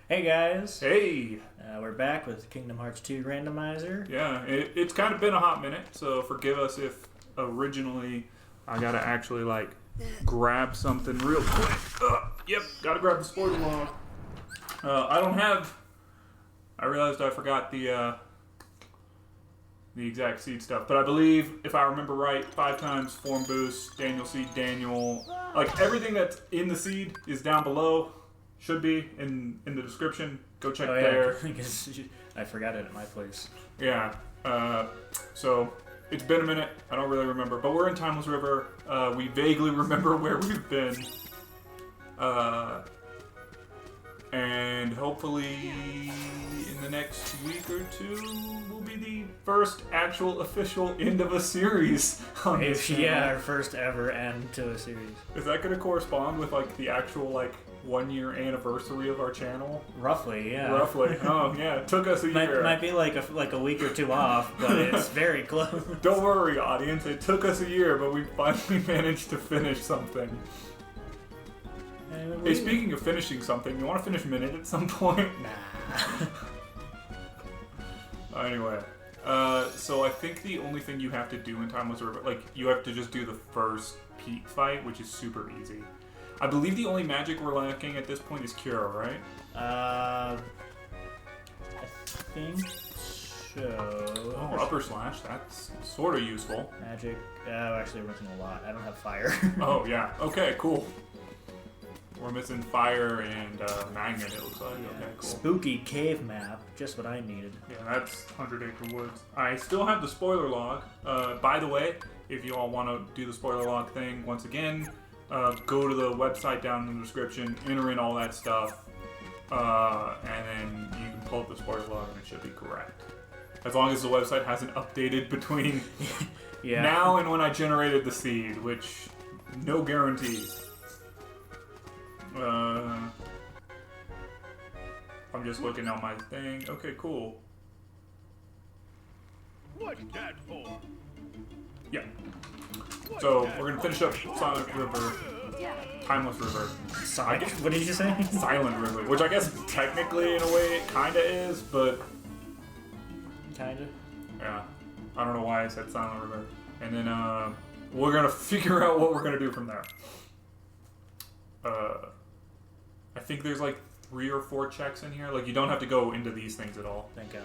Hey guys! Hey! We're back with Kingdom Hearts 2 Randomizer. Yeah, it's kind of been a hot minute, so forgive us if originally I gotta actually, grab something real quick. Yep, gotta grab the spoiler log. I realized I forgot the exact seed stuff, but I believe, if I remember right, 5 times form boost, Daniel seed, Daniel, everything that's in the seed is down below. Should be in the description. Go check there. I forgot it at my place. Yeah. So it's been a minute. I don't really remember, but we're in Timeless River. We vaguely remember where we've been, and hopefully in the next week or two will be the first actual official end of a series on this channel. Yeah, our first ever end to a series. Is that going to correspond with the actual 1-year anniversary of our channel? Roughly, yeah. Roughly. Oh, yeah. It took us a year. Might be like a week or two off, but it's very close. Don't worry, audience. It took us a year, but we finally managed to finish something. Hey, speaking of finishing something, you want to finish Minute at some point? Nah. Anyway, so I think the only thing you have to do in Timeless River, you have to just do the first Pete fight, which is super easy. I believe the only magic we're lacking at this point is Cure, right? I think so. Oh, upper slash. That's sort of useful. Magic. Actually, we're missing a lot. I don't have fire. Oh, yeah. Okay, cool. We're missing fire and magnet, it looks like. Yeah. Okay, cool. Spooky cave map. Just what I needed. Yeah, that's 100 Acre Woods. I still have the spoiler log. By the way, if you all want to do the spoiler log thing, once again, go to the website down in the description, enter in all that stuff, and then you can pull up the spoiler log and it should be correct. As long as the website hasn't updated between now and when I generated the seed, which, no guarantees. I'm just looking on my thing. Okay, cool. What's that for? Yeah. So, we're gonna finish up Silent River, Timeless River. What did you say? Silent River, which I guess technically, in a way, it kinda is, but... Kinda? Yeah. I don't know why I said Silent River. And then, we're gonna figure out what we're gonna do from there. I think there's 3 or 4 checks in here. You don't have to go into these things at all. Thank God.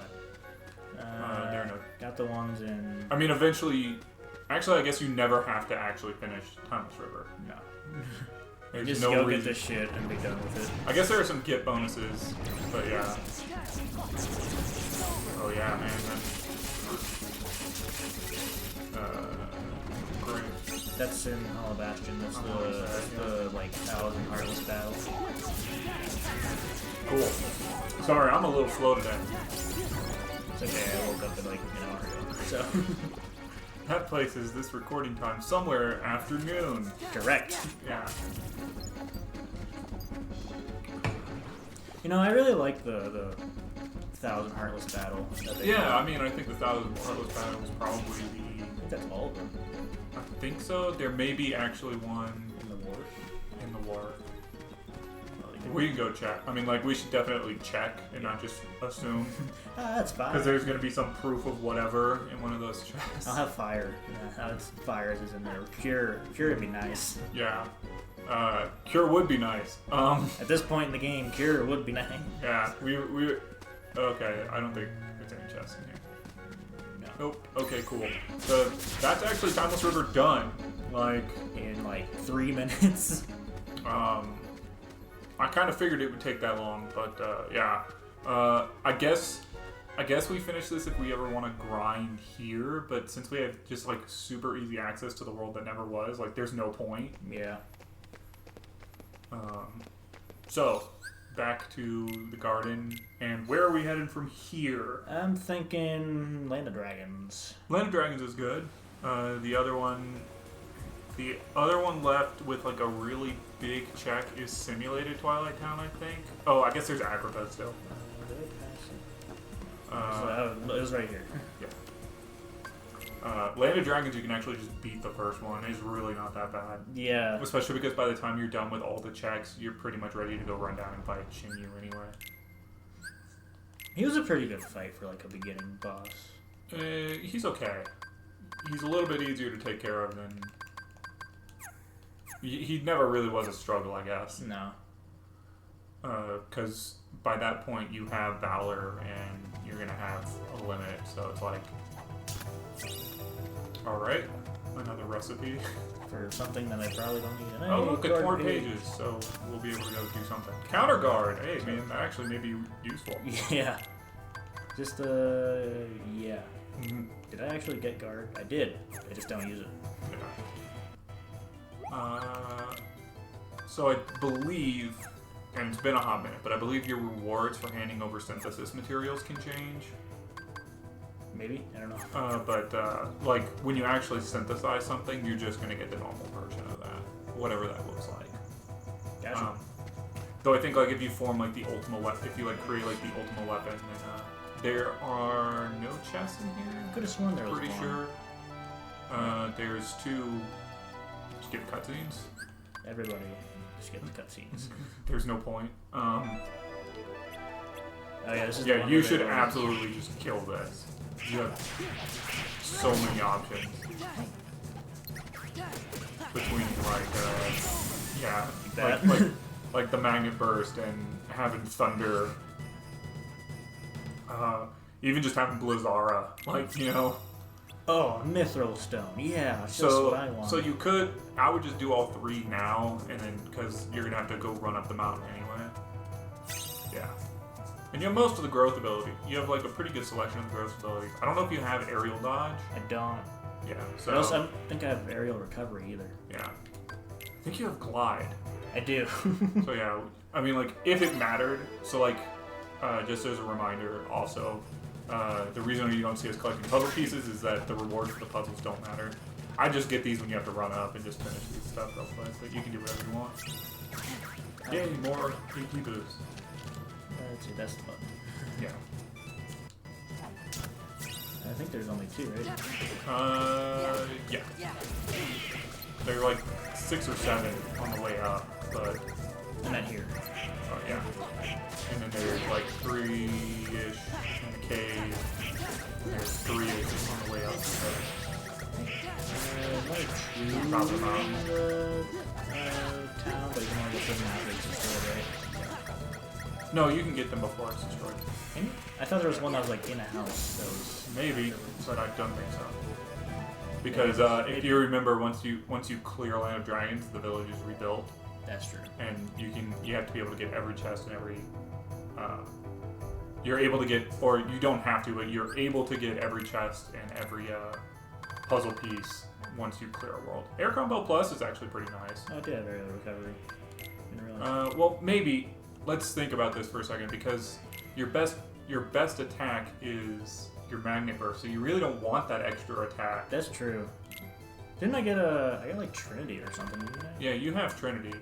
They're got the ones in... I mean, eventually... Actually, I guess you never have to actually finish Timeless River. No. There's just no go reason. get this shit and be done with it. I guess there are some get bonuses, but yeah. Oh yeah, man. Great. That's in Hollow Bastion. That's the 1,000 Heartless battles. Cool. Sorry, I'm a little slow today. It's okay, I woke up an hour ago, so... That places this recording time somewhere afternoon. Correct. Yeah. I really like the 1,000 Heartless battle. I mean, I think the 1,000 Heartless battle was probably I think that's all of them. I think so. There may be actually one In the war? in the war. We can go check. I mean, we should definitely check and not just assume. That's fine. Because there's going to be some proof of whatever in one of those chests. I'll have fire. Fire is in there. Cure would be nice. Yeah. Cure would be nice. At this point in the game, Cure would be nice. Yeah, we okay, I don't think there's any chests in here. No. Nope. Okay, cool. So that's actually Timeless River done. In 3 minutes. I kind of figured it would take that long, but yeah. I guess we finish this if we ever want to grind here, but since we have just super easy access to the world that never was, there's no point. Yeah. So, back to the garden, and where are we headed from here? I'm thinking Land of Dragons. Land of Dragons is good. The other one left with a really big check is Simulated Twilight Town, I think. Oh, I guess there's Agrabah still. It was right here. Yeah. Land of Dragons, you can actually just beat the first one. It's really not that bad. Yeah. Especially because by the time you're done with all the checks, you're pretty much ready to go run down and fight Shan Yu anyway. He was a pretty good fight for like a beginning boss. He's okay. He's a little bit easier to take care of than... He never really was a struggle, I guess. No. Because by that point you have Valor and you're going to have a limit, so it's like... Alright, another recipe. For something that I probably don't need. Oh, look, it's more pages, so we'll be able to go do something. Counter guard! Hey, man, that actually may be useful. Yeah. Just, yeah. Did I actually get guard? I did. I just don't use it. Yeah. So I believe, and it's been a hot minute, but I believe your rewards for handing over synthesis materials can change. Maybe? I don't know. But like, when you actually synthesize something, you're just going to get the normal version of that. Whatever that looks like. Gotcha. Though I think, like, if you form, like, the ultimate weapon, if you, like, create, like, the ultimate weapon, then, there are no chests in here. Could have sworn there was Pretty one. sure. There's 2 skip cutscenes. Everybody skip the cutscenes. There's no point. Oh yeah, this is Yeah, you should absolutely just kill this. You have so many options. Between, like, yeah, like the magnet burst and having thunder. Even just having Blizzara, like, you know. Oh, Mithril Stone, yeah, that's So, what I want. so you could, I would just do all 3 now, and then, because you're going to have to go run up the mountain anyway. Yeah. And you have most of the growth ability. You have, like, a pretty good selection of the growth abilities. I don't know if you have aerial dodge. I don't. Yeah, so... I don't think I have aerial recovery either. Yeah. I think you have glide. I do. So yeah, I mean, like, if it mattered, so like, just as a reminder also, the reason you don't see us collecting puzzle pieces is that the rewards for the puzzles don't matter. I just get these when you have to run up and just finish these stuff real quick, but you can do whatever you want. Yay, more AP boosts. Let's see, that's the button. Yeah. I think there's only 2, right? Yeah. They're like 6 or 7 on the way up, but... I'm not here. Oh, yeah. And then there's like 3-ish in the cave. And there's 3-ish on the way up. Top of the mountain. Town, but you can only get them after it's destroyed, right? No, you can get them before it's destroyed. I thought there was one that was like in a house. That was Maybe, but I don't think so. Because if you remember, once you clear Land of Dragons, the village is rebuilt. That's true. And you have to be able to get every chest and every you're able to get, or you don't have to, but you're able to get every chest and every puzzle piece once you clear a world. Air Combo Plus is actually pretty nice. Oh, I did have aerial recovery. Didn't realize. Well, maybe let's think about this for a second, because your best attack is your magnet burst, so you really don't want that extra attack. That's true. Didn't I got like Trinity or something, didn't I? Yeah, you have Trinity.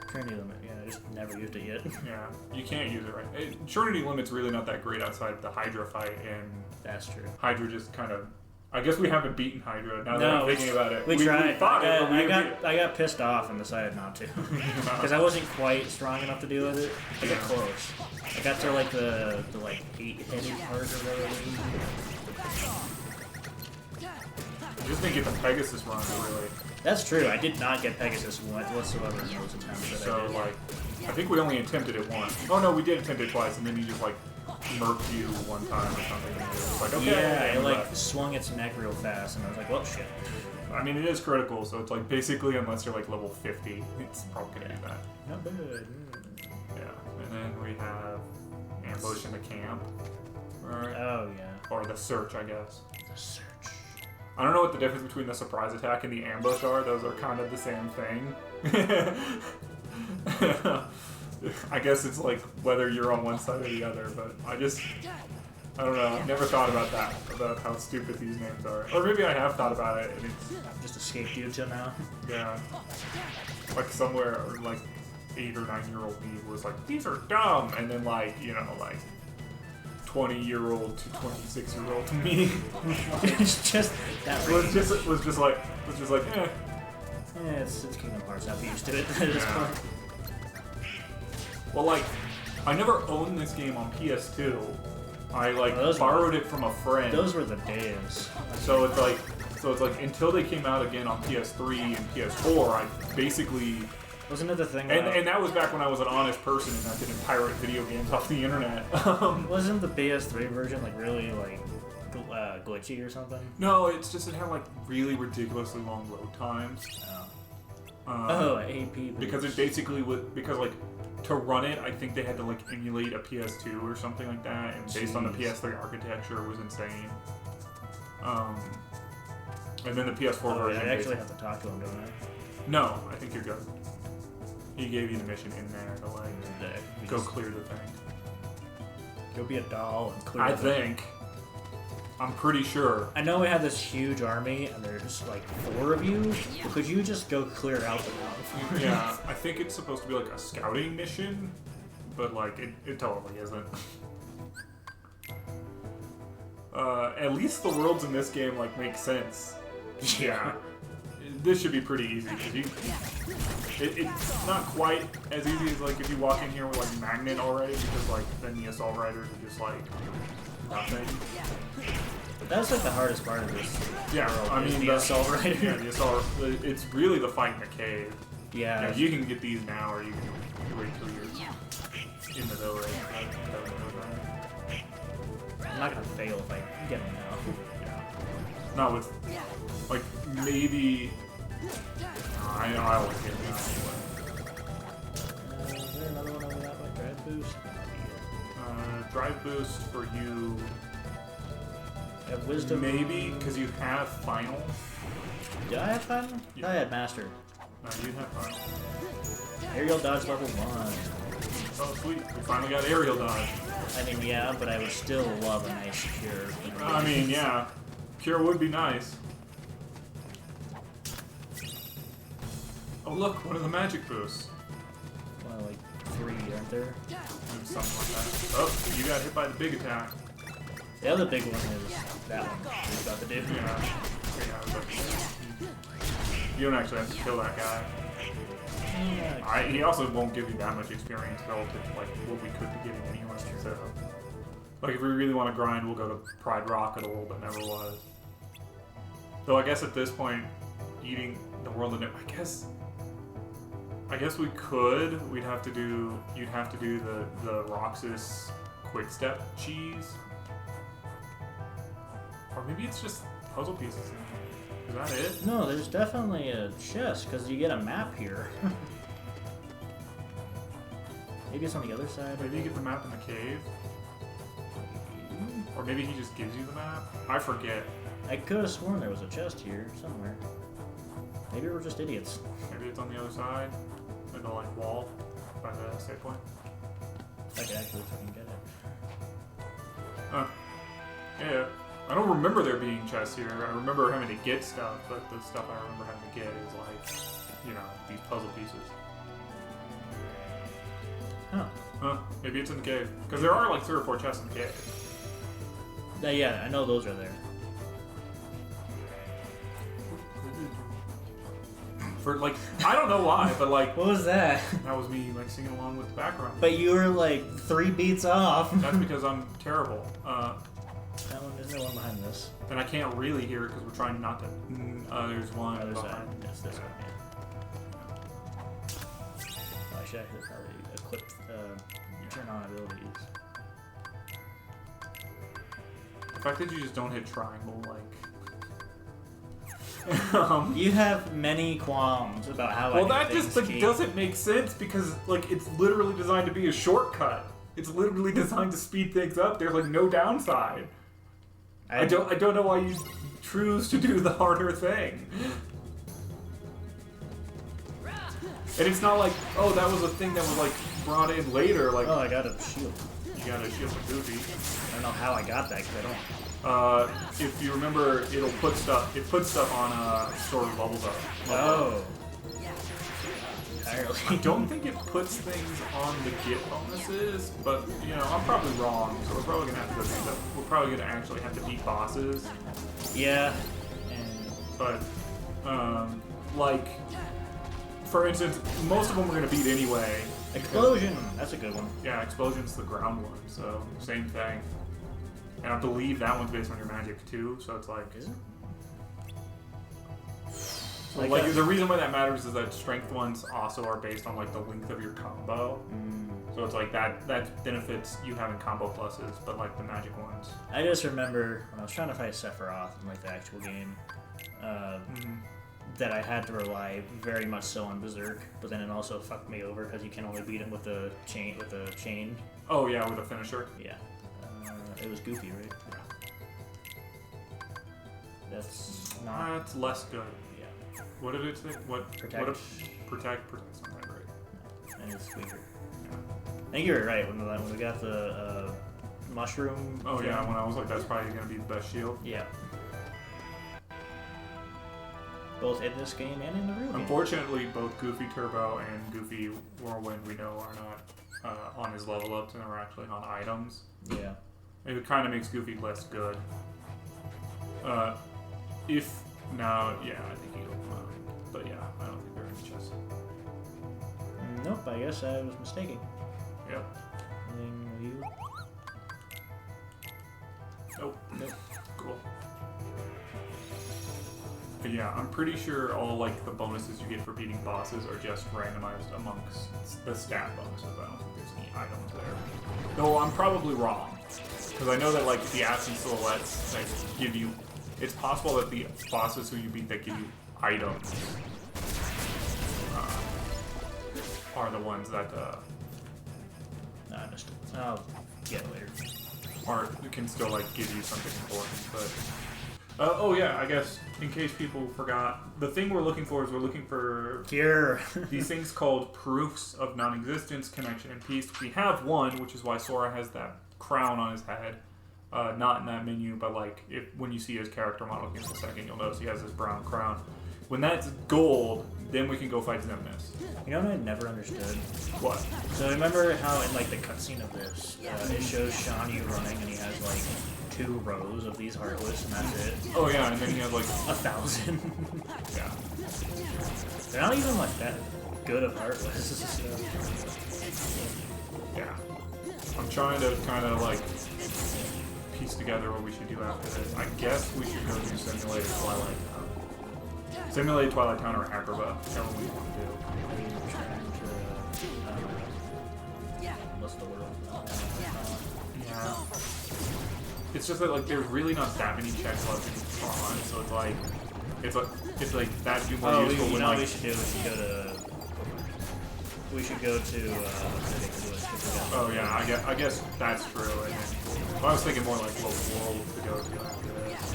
Trinity limit, yeah, I just never used it yet. Yeah, you can't use it right. Trinity limit's really not that great outside the Hydra fight, and That's true. Hydra just kind of... I guess we haven't beaten Hydra, now that No, I'm thinking about it. We tried. We fought it, but we I got pissed off and decided not to. Because I wasn't quite strong enough to deal with it. I got close. I got to like the like 8-headed part or whatever it is. I just didn't get the Pegasus run, really. That's true. I did not get Pegasus whatsoever in those attempts that So, I did. like, I think we only attempted it once. Oh no, we did attempt it twice, and then he just, like, murked you one time or something. And it was like, okay. Yeah, it like left. swung its neck real fast, and I was like, well, shit. I mean, it is critical, so it's like, basically, unless you're, like, level 50, it's probably gonna do that. Not bad. Yeah, and then we have Ambush in the Camp. Right? Oh, yeah. Or the Search, I guess. The search. I don't know what the difference between the surprise attack and the ambush are. Those are kind of the same thing. I guess it's like whether you're on one side or the other, but I don't know. I've never thought about that, about how stupid these names are. Or maybe I have thought about it, and it's... Just escaped you till now. Yeah. Like somewhere, like 8 or 9-year-old me was like, these are dumb! And then like, you know, like 20-year-old to 26-year-old me It's just that was just like, eh. Yeah, it's Kingdom Hearts. I've used to it at this Yeah. point. Well, like, I never owned this game on PS2, I like borrowed it from a friend. Those were the days. So it's like until they came out again on PS3 and PS4, I basically. Wasn't it the thing? And that was back when I was an honest person and I didn't pirate video games off the internet. Wasn't the PS3 version like really like glitchy or something? No, it's just it had like really ridiculously long load times. AP. Because it basically would like to run it, I think they had to like emulate a PS2 or something like that, and based on the PS3 architecture, it was insane. And then the PS4 version. I actually have to talk to him, don't I? No, I think you're good. He gave you the mission in there to like go clear the thing. Go be a doll and clear. I think. I'm pretty sure. I know we have this huge army, and there's like 4 of you. Could you just go clear out the mountain? Yeah, I think it's supposed to be like a scouting mission, but like it totally isn't. At least the worlds in this game like make sense. Yeah. This should be pretty easy because it's not quite as easy as like if you walk in here with like Magnet already, because like then the assault riders are just like nothing. But that's like the hardest part of this. Yeah, world, I mean the assault rider. Yeah, the assault. It's really the fight in the cave. Yeah. You can get these now, or you can wait till you're in the village. I'm not gonna fail if I get them now. Yeah. Not with like maybe. I always get them anyway. Is there another one over that way? Drive boost? Drive boost for you. Have wisdom. Maybe, because you have final. Did I have final? Yeah. I had master. No, you have final. Aerial dodge level 1. Oh, sweet. We finally got aerial dodge. I mean, yeah, but I would still love a nice cure. I mean, yeah. Cure would be nice. Oh, look, one of the magic boosts. Well, like 3, aren't there? Something like that. Oh, you got hit by the big attack. The other big one is that one. He's about to do. Yeah. You don't actually have to kill that guy. Yeah, He also won't give you that much experience relative to like what we could be getting anyway. So, like if we really want to grind, we'll go to Pride Rocket a little, but never was. Though I guess at this point, eating the world of I guess we could. You'd have to do the Roxas quick step cheese. Or maybe it's just puzzle pieces. Is that it? No, there's definitely a chest, because you get a map here. Maybe it's on the other side. Maybe you get the map in the cave. Or maybe he just gives you the map. I forget. I could have sworn there was a chest here somewhere. Maybe we're just idiots. Maybe it's on the other side. In the like wall by the save point. I could actually fucking get it. Huh. Yeah. I don't remember there being chests here. I remember having to get stuff, but the stuff I remember having to get is like, you know, these puzzle pieces. Huh. Huh. Maybe it's in the cave. Because there are like 3 or 4 chests in the cave. Yeah, I know those are there. For like, I don't know why, but like... What was that? That was me like singing along with the background. But you were like 3 beats off. That's because I'm terrible. That one, there's no one behind this. And I can't really hear it because we're trying not to... there's one Other behind. side. It's this one, yeah. I should actually probably equip, turn on abilities. The fact that you just don't hit triangle, like... You have many qualms about how I do that things, just like doesn't make sense because like it's literally designed to be a shortcut. It's literally designed to speed things up. There's like no downside. I don't know why you choose to do the harder thing. And it's not like, oh, that was a thing that was like brought in later. Like, oh, I got a shield. You got a shield for Goofy. I don't know how I got that because I don't. If you remember, it'll put stuff. It puts stuff on stored levels up. Oh. Entirely. I don't think it puts things on the get bonuses, but you know, I'm probably wrong. So we're probably gonna have to go through stuff. We're probably gonna actually have to beat bosses. Yeah. But like, for instance, most of them we're gonna beat anyway. Explosion. That's a good one. Yeah, Explosion's the ground one, so same thing. And I believe that one's based on your magic too, so it's like... Is it? So like the reason why that matters is that strength ones also are based on like the length of your combo. So it's like that benefits you having combo pluses, but like the magic ones. I just remember when I was trying to fight Sephiroth in like the actual game, that I had to rely very much so on Berserk, but then it also fucked me over because you can only beat him with the chain. Oh yeah, with a finisher. Yeah. It was goofy, right? That's not. That's less good. Yeah. What did it say? Protect. Protect something, right? And it's weaker. Yeah. I think you were right when we got the mushroom. Oh yeah, when I was like, that's probably gonna be the best shield. Yeah. Both in this game and in the real game. Unfortunately, both Goofy Turbo and Goofy Whirlwind we know are not on his level ups, and are actually on items. Yeah. It kind of makes Goofy less good. I think he'll. But yeah, I don't think they're in the chest. Nope, I guess I was mistaken. Yep. Anything with you? Nope. Cool. But yeah, I'm pretty sure all like the bonuses you get for beating bosses are just randomized amongst the stat bonuses. I don't think there's any items there. Though I'm probably wrong. Because I know that like the absent silhouettes that give you, it's possible that the bosses who you beat that give you items are the ones that I missed it. I'll get it later. can still like give you something important. But oh yeah, I guess in case people forgot, the thing we're looking for Cure. these things called proofs of non-existence, connection, and peace. We have one, which is why Sora has that crown on his head. Not in that menu, but like when you see his character model in a second, you'll notice he has this brown crown. When that's gold, then we can go fight Xemnas. You know what I never understood? What? So remember how in like the cutscene of this, it shows Shan Yu running and he has like 2 rows of these Heartless and that's it? Oh yeah, and then he has like 1,000. Yeah. They're not even like that good of Heartless. Yeah. I'm trying to kind of like piece together what we should do after this. I guess we should go do Simulated Twilight Town. Simulated Twilight Town or Acrobat, whichever we want to do. What's the word? Yeah. It's just that like there's really not that many checks left in Tron, so it's like that do more useful when like we should go to oh yeah, I guess that's true. And then, I was thinking more like what world to go to after this.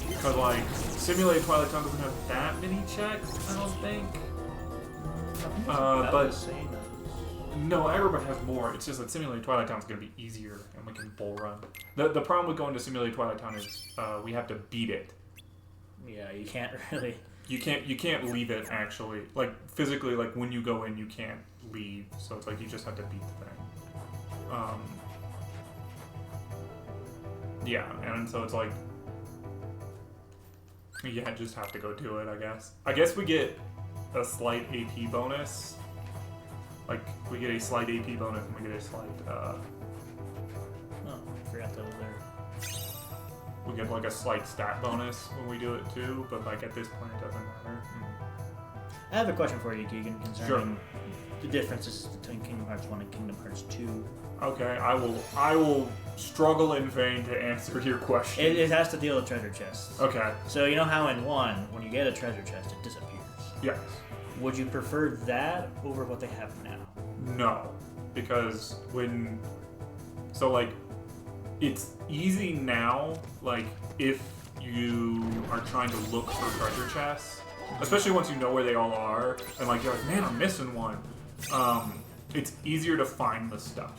Because like Simulated Twilight Town doesn't have that many checks, I don't think. But no, everybody has more. It's just that Simulated Twilight Town is going to be easier, and we can bull run. The problem with going to Simulated Twilight Town is we have to beat it. Yeah, you can't really. You can't leave it actually. Like physically, like when you go in, you can't leave. So it's like you just have to beat the thing. Yeah, and so it's like just have to go do it. I guess we get a slight AP bonus. Like, we get a slight AP bonus and we get a slight, Oh, I forgot that was there. we get like a slight stat bonus when we do it too, but like at this point it doesn't matter. I have a question for you, Keegan, concerning Sure. the differences between Kingdom Hearts 1 and Kingdom Hearts 2. Okay, I will struggle in vain to answer your question. It has to deal with treasure chests. Okay, So you know how in 1, when you get a treasure chest, it disappears. yes. Would you prefer that over what they have now? No, because like, it's easy now, like, if you are trying to look for treasure chests, especially once you know where they all are, and like, you're like, man, I'm missing one. It's easier to find the stuff.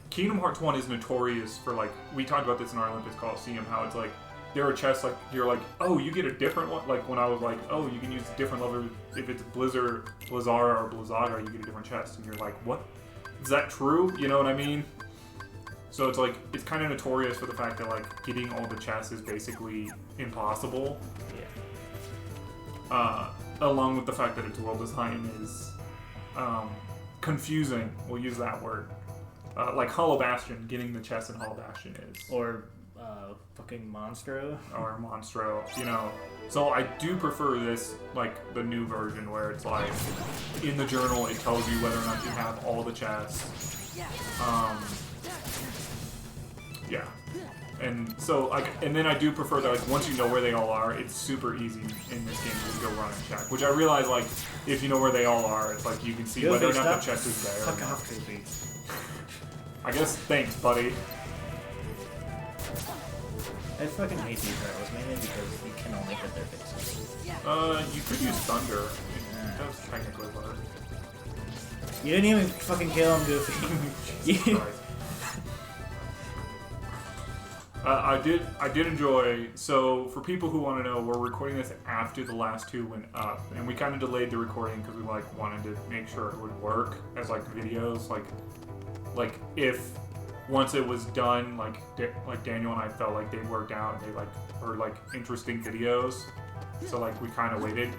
Kingdom Hearts 1 is notorious for, like, we talked about this in our Olympus Coliseum, how it's like, there are chests, like, you're like, oh, you get a different one. Like, when I was like, oh, you can use a different level. If it's Blizzara or Blizzaga, you get a different chest. And you're like, what? Is that true? You know what I mean? So it's like, it's kind of notorious for the fact that, like, getting all the chests is basically impossible. Yeah. Along with the fact that its world design is confusing. We'll use that word. like Hollow Bastion, getting the chest in Hollow Bastion is. Or fucking Monstro. Or Monstro, you know. So I do prefer this, like, the new version where it's like, in the journal it tells you whether or not you have all the chests. Yeah. And so, like, and then I do prefer that, like, once you know where they all are, it's super easy in this game to go run and check. Which I realize, like, if you know where they all are, it's like you can see whether or not the chest is there. Fuck off, Goofy. I guess, thanks, buddy. I fucking hate these arrows, mainly because you can only hit their faces. You could use Thunder. That was technically work. You didn't even fucking kill him, Goofy. Jesus Christ. I did enjoy, so for people who want to know, we're recording this after the last two went up, and we kind of delayed the recording because we like wanted to make sure it would work as like videos, like if once it was done, like Daniel and I felt like they worked out and they like were like interesting videos, so like we kind of waited.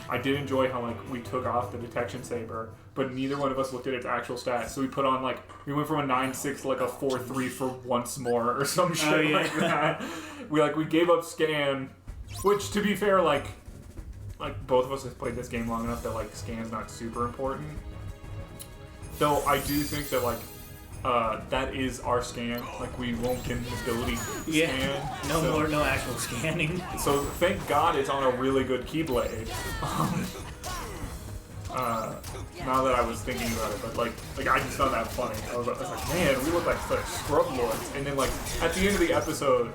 I did enjoy how like we took off the detection saber, but neither one of us looked at its actual stats. So we put on like we went from a 9.6 to like a 4.3 for once more or some shit like that. We gave up scan, which to be fair, like both of us have played this game long enough that like scan's not super important. Though I do think that like that is our scan. Like we won't get an ability to scan. No actual scanning. So thank God it's on a really good Keyblade. Now that I was thinking about it, but like I just found that funny. I was like, man, we look like such scrub lords. And then like at the end of the episode,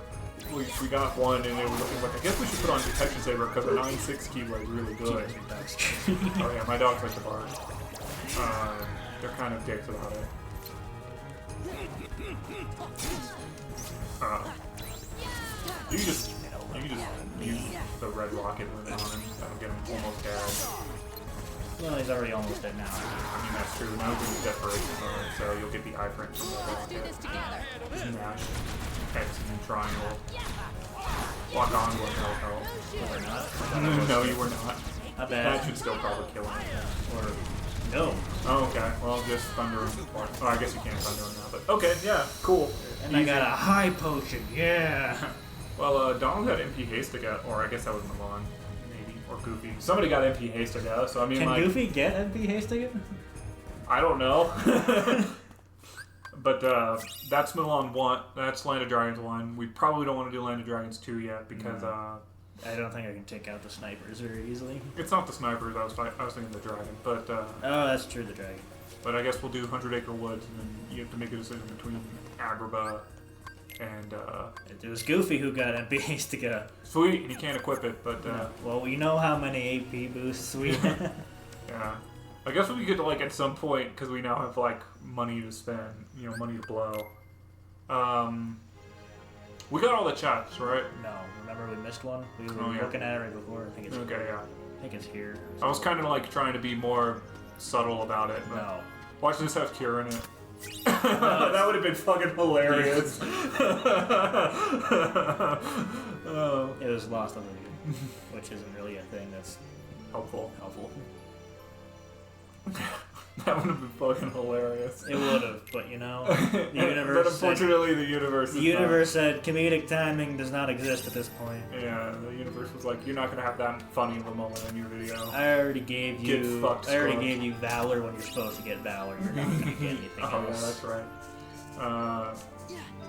we got one, and it was like, I guess we should put on Detection Saber because the 9.6 Keyblade is really good. Oh yeah, my dogs like to bark. They're kind of dicks about it. You can just use the red rocket limit on him. That'll get him almost dead. Well, he's already almost dead now. I mean, that's true. Now we can use Desperation on him, so you'll get the iframe from the rocket. Smash. X and triangle. Lock on will help. Or not. No, you were not. Not bad. That should still probably kill him. Or no. Oh, okay. Well, just thunder him. Oh, I guess you can't thunder him now, but okay, yeah, cool. And I got a high potion, yeah. Well, Donald had MP haste to get, or I guess that was Milan, maybe, or Goofy. Somebody got MP haste to go, so I mean, can like, Goofy get MP haste again? I don't know. But that's Milan 1. That's Land of Dragons 1. We probably don't want to do Land of Dragons 2 yet because I don't think I can take out the snipers very easily. It's not the snipers. I was thinking the dragon, but oh, that's true, the dragon. But I guess we'll do 100 Acre Woods, and then you have to make a decision between Agrabah and it was Goofy who got MP haste to go. Sweet, and you can't equip it, but well, we know how many AP boosts we have. Yeah. I guess we could, like, at some point, because we now have, like, money to spend, you know, money to blow. We got all the chests, right? No, remember we missed one? We were looking at it right before. I think it's okay, yeah. I think it's here. I was kind of, like, trying to be more subtle about it. But No. Watch this have Cure in it. That would have been fucking hilarious. It was lost on the video, which isn't really a thing that's helpful. That would have been fucking hilarious. It would have, but you know, the universe. But unfortunately, the universe. Said comedic timing does not exist at this point. Yeah, the universe was like, you're not gonna have that funny of a moment in your video. I already gave you. Valor when you're supposed to get Valor. You're not gonna get anything else. Oh yeah, that's right.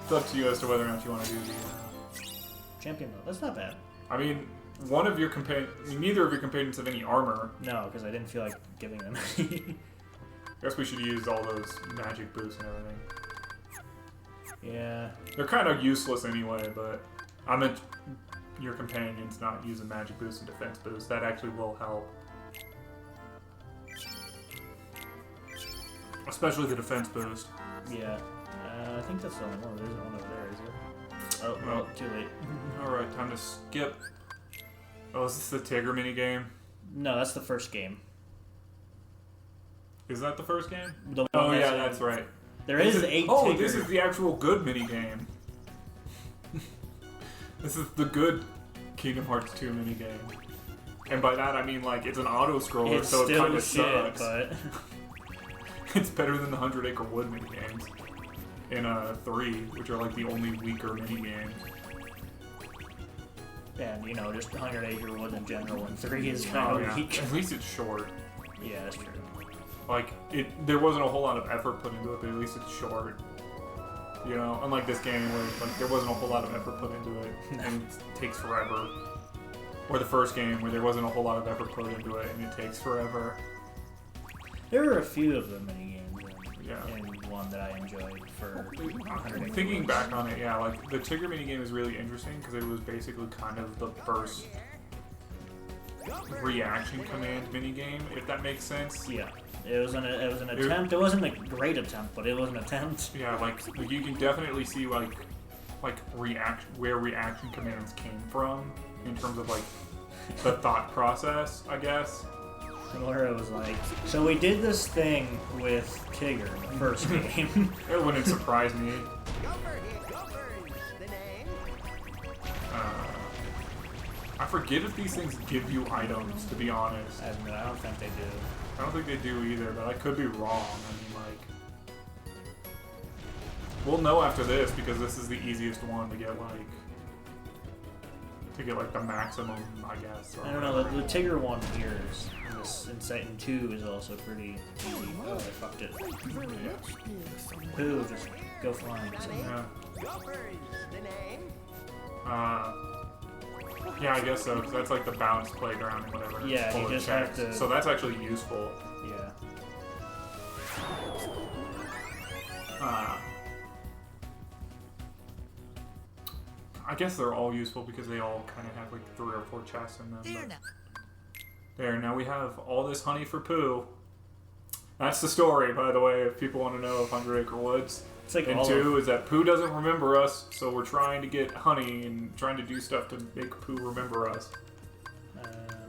It's up to you as to whether or not you want to do the champion mode. That's not bad. I mean, neither of your companions have any armor. No, because I didn't feel like giving them. I guess we should use all those magic boosts and everything. Yeah. They're kind of useless anyway, but I meant your companions not using magic boosts and defense boosts. That actually will help. Especially the defense boost. Yeah. I think that's the only one. There isn't one over there, is there? Oh, well, too late. Alright, time to skip. Oh, is this the Tigger minigame? No, that's the first game. Is that the first game? Oh yeah, that's right. There is 8 Oh, Tigger. this is the actual good minigame. This is the good Kingdom Hearts 2 minigame. And by that I mean, like, it's an auto-scroller, so it kind of sucks. But it's better than the 100 Acre Wood minigames. in 3, which are like the only weaker mini games. And, you know, just 100 Acre Wood in general in 3 is kind of weak. At least it's short. Yeah, that's true. Like, there wasn't a whole lot of effort put into it, but at least it's short. You know, unlike this game where like there wasn't a whole lot of effort put into it and it takes forever. Or the first game where there wasn't a whole lot of effort put into it and it takes forever. There were a few of the mini games Yeah. and one that I enjoyed for 100 Acre Thinking Woods. back on it, yeah, like the Tigger minigame is really interesting because it was basically kind of the first reaction command minigame, if that makes sense. Yeah, it was an attempt. It wasn't a great attempt, but it was an attempt. Yeah, like you can definitely see like where reaction commands came from in terms of like the thought process, I guess. Where it was like, so we did this thing with Tigger in the first game. It wouldn't surprise me. I forget if these things give you items, to be honest. I don't think they do. I don't think they do either, but I could be wrong. I mean, like, we'll know after this because this is the easiest one to get like the maximum, I guess. I don't know. The Tigger one here is in Titan 2 is also pretty easy. Oh, I fucked it. Pooh, just go flying. So. Yeah. Yeah, I guess so, because that's like the bounce playground and whatever. Yeah, you just have to... So that's actually useful. Yeah. I guess they're all useful because they all kind of have like 3 or 4 chests in them. There, now we have all this honey for Pooh. That's the story, by the way, if people want to know of 100 Acre Woods. It's like and 2 is that Pooh doesn't remember us, so we're trying to get honey and trying to do stuff to make Pooh remember us.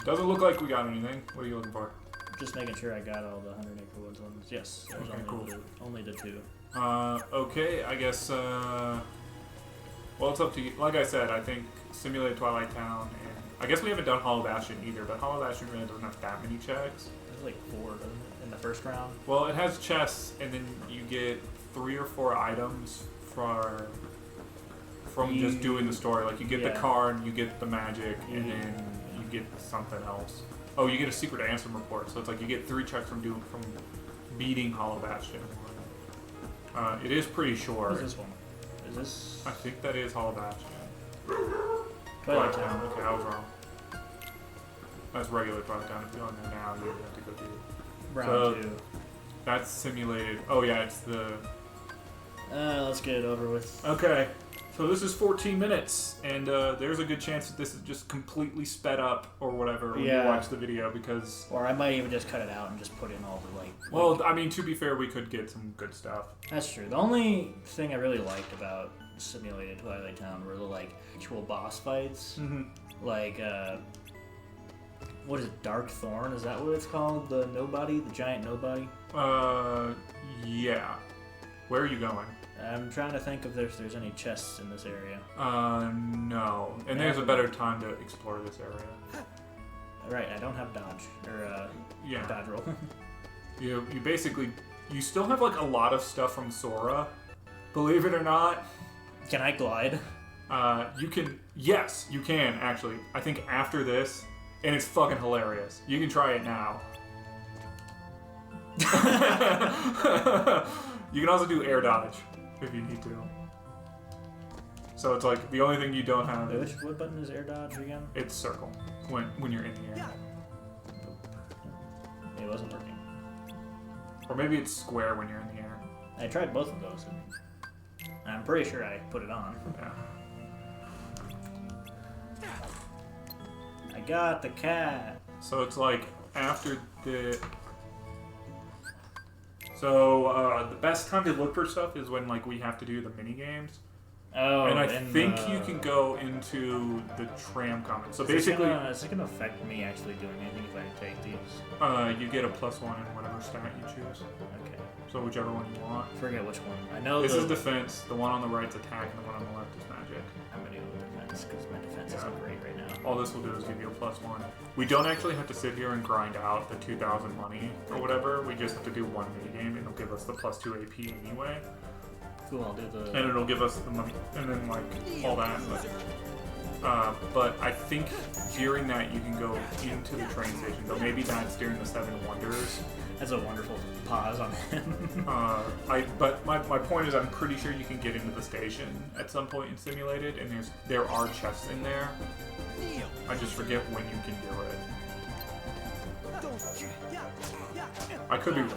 Doesn't look like we got anything. What are you looking for? Just making sure I got all the 100 Acre Woods ones. Yes, there's only the 2. Okay, I guess, well, it's up to you. Like I said, I think Simulated Twilight Town, and I guess we haven't done Hollow Bastion either, but Hollow Bastion really doesn't have that many checks. There's like 4, doesn't it, in the first round? Well, it has chests, and then you get 3 or 4 items from just doing the story. Like, you get the card, you get the magic, and then you get something else. Oh, you get a secret answer report, so it's like you get 3 checks from beating Hollow Bastion. It is pretty short. What's this one? Is this... I think that is Hollow Bastion. Twilight Town. Okay, I was wrong. That's regular Twilight Town. If you're on there now, you have to go do Round 2. That's simulated. Oh yeah, it's the... Let's get it over with. Okay, so this is 14 minutes, and there's a good chance that this is just completely sped up or whatever when you watch the video, because... Or I might even just cut it out and just put in all the, like... Well, I mean, to be fair, we could get some good stuff. That's true. The only thing I really liked about Simulated Twilight Town were the, like, actual boss fights. Mm-hmm. Like, what is it, Dark Thorn? Is that what it's called? The nobody? The giant nobody? Yeah. Where are you going? I'm trying to think if there's any chests in this area. No. And there's a better time to explore this area. Right, I don't have dodge. Or, dodge roll. You basically... You still have, like, a lot of stuff from Sora. Believe it or not. Can I glide? You can... Yes, you can, actually. I think after this... And it's fucking hilarious. You can try it now. You can also do air dodge if you need to. So it's like the only thing you don't have is... What button is air dodge again? It's circle when you're in the air. It wasn't working. Or maybe it's square when you're in the air. I tried both of those. And I'm pretty sure I put it on. Yeah. I got the cat. So it's like after the... So the best time to look for stuff is when like we have to do the mini games. Oh, and I think you can go into the tram comments. So basically, is it gonna affect me actually doing anything if I take these? You get a +1 in whatever stat you choose. Okay. So whichever one you want. I forget which one. I know this is defense. The one on the right's attack, and the one on the left is magic. I'm gonna go with defense because my defense isn't great right now. All this will do is give you a +1. We don't actually have to sit here and grind out the 2,000 money or whatever. We just have to do one mini game, and it'll give us the +2 AP anyway. cool. I'll do the. And it'll give us the money, and then like all that. But I think during that you can go into the train station. Though maybe that's during the 7 Wonders. That's a wonderful pause on him. But my point is, I'm pretty sure you can get into the station at some point in Simulated, and there are chests in there. I just forget when you can do it. I could be wrong,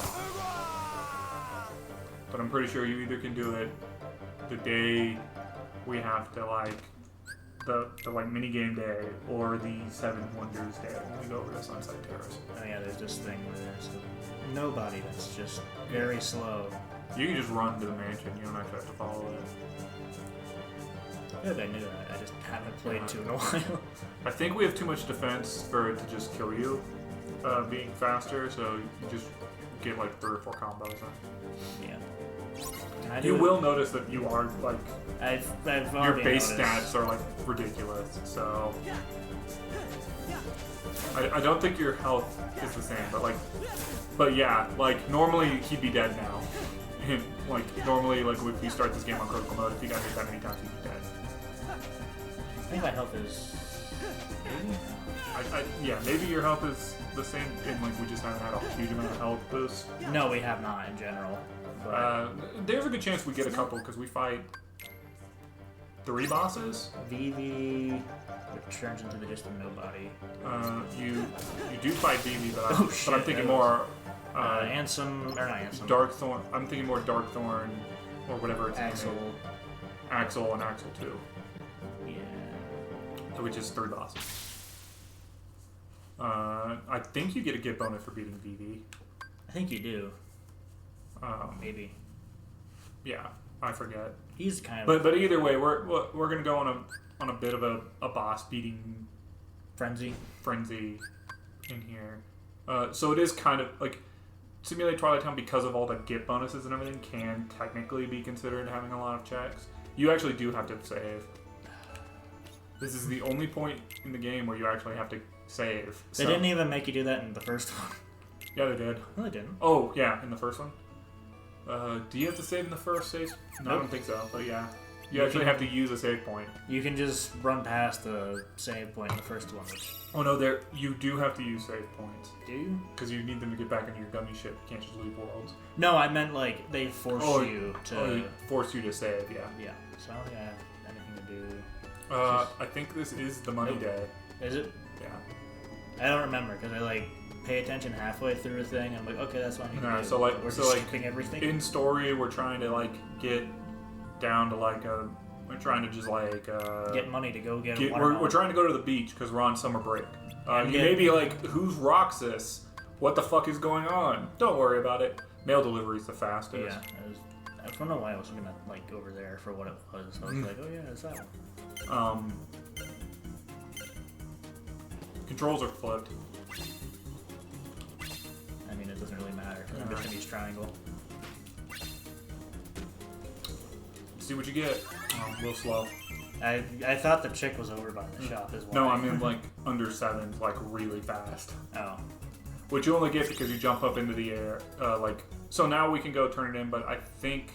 but I'm pretty sure you either can do it the day we have to like the like mini game day, or the 7 Wonders day when we go over to Sunset Terrace. Oh yeah, there's this thing where there's nobody that's just very slow. You can just run to the mansion. You don't actually have to follow it. Good, I knew that. I just haven't played 2 in a while. I think we have too much defense for it to just kill you, being faster. So you just get like 3 or 4 combos in. Yeah. You will notice that you are like I've your base noticed. stats are like ridiculous. So I don't think your health is the same, but yeah, like normally he'd be dead now. And like normally, like if you start this game on critical mode, if you got hit that many times, he'd be dead. I think my health is. Yeah, maybe your health is the same, and like we just haven't had a huge amount of health boost. No, we have not in general. But There's a good chance we get a couple because we fight 3 bosses. Vivi, which turns into just a nobody. You do fight Vivi, but Oh, shit, I'm thinking that more Ansem, or not Ansem. Darkthorn. I'm thinking more Darkthorn or whatever it's Axel. named. Axel and Axel 2. Yeah. Which is 3 bosses. I think you get a get bonus for beating Vivi. I think you do. Maybe. Yeah, I forget. He's kind of. But either way, we're gonna go on a bit of a boss beating frenzy in here. So it is kind of like Simulate Twilight Town, because of all the get bonuses and everything, can technically be considered having a lot of checks. You actually do have to save. This is the only point in the game where you actually have to save. They didn't even make you do that in the first one. Yeah, they did. No, they didn't. Oh, yeah, in the first one. Do you have to save in the first save? No, I don't think so, but yeah. You actually have to use a save point. You can just run past the save point in the first one, which... Oh no, you do have to use save points. Do you? Because you need them to get back into your gummy ship. You can't just leave worlds. No, I meant like they force you to... Force you to save, yeah. Yeah, so I don't think I have anything to do. I think this is the money day. Is it? Yeah. I don't remember, because I like pay attention halfway through a thing, and I'm like, okay, that's fine. No, so like, we're just skipping everything. In story, we're trying to like get down to like we're trying to just like get money to go get. We're trying to go to the beach because we're on summer break. You may be like, who's Roxas? What the fuck is going on? Don't worry about it. Mail delivery is the fastest. Yeah, I don't know why I was gonna like go over there for what it was. I was like, oh yeah, it's that one. Controls are flipped. I mean, it doesn't really matter. I'm just gonna use triangle. See what you get. A little slow. I thought the chick was over by the shop as well. No, I mean like under 7, like really fast. Oh. Which you only get because you jump up into the air. So now we can go turn it in, but I think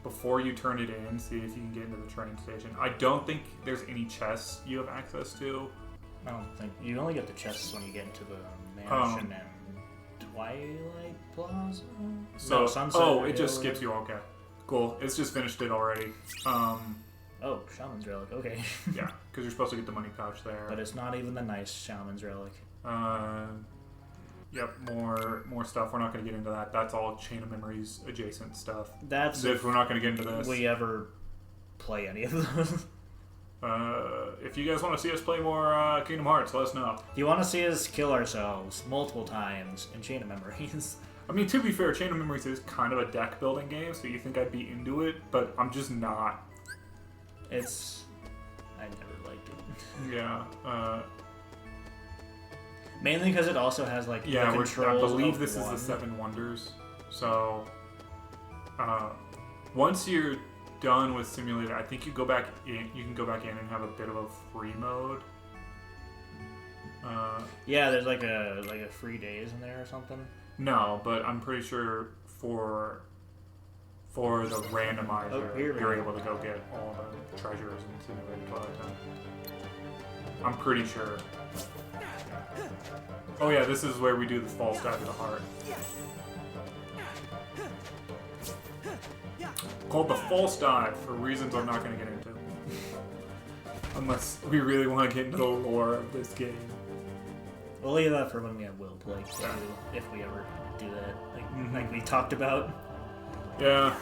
before you turn it in, see if you can get into the train station. I don't think there's any chests you have access to. I don't think you only get the chests when you get into the mansion and Twilight Plaza. So no, Sunset. It just skips you. Okay, cool. It's just finished it already. Oh, Shaman's Relic. Okay. Yeah, because you're supposed to get the money pouch there. But it's not even the nice Shaman's Relic. Yep, more stuff. We're not going to get into that. That's all Chain of Memories adjacent stuff. That's if we're not going to get into this. We ever play any of those. If you guys want to see us play more Kingdom Hearts, let us know. If you want to see us kill ourselves multiple times in Chain of Memories. I mean, to be fair, Chain of Memories is kind of a deck building game, so you think I'd be into it, but I'm just not. I never liked it. Yeah. Mainly because it also has like I believe this is one. the 7 Wonders. So once you're done with Simulator, I think you go back in. You can go back in and have a bit of a free mode. Yeah, there's like a free days in there or something. No, but I'm pretty sure for for the randomizer, Oh, here we you're go. able to go get all the treasures and simulated twilight time. I'm pretty sure. Oh yeah, this is where we do the false dive to the heart. Called the false dive for reasons I'm not going to get into. Unless we really want to get into the lore of this game. We'll leave that for when we have Will play too, if we ever do that, like we talked about. Yeah.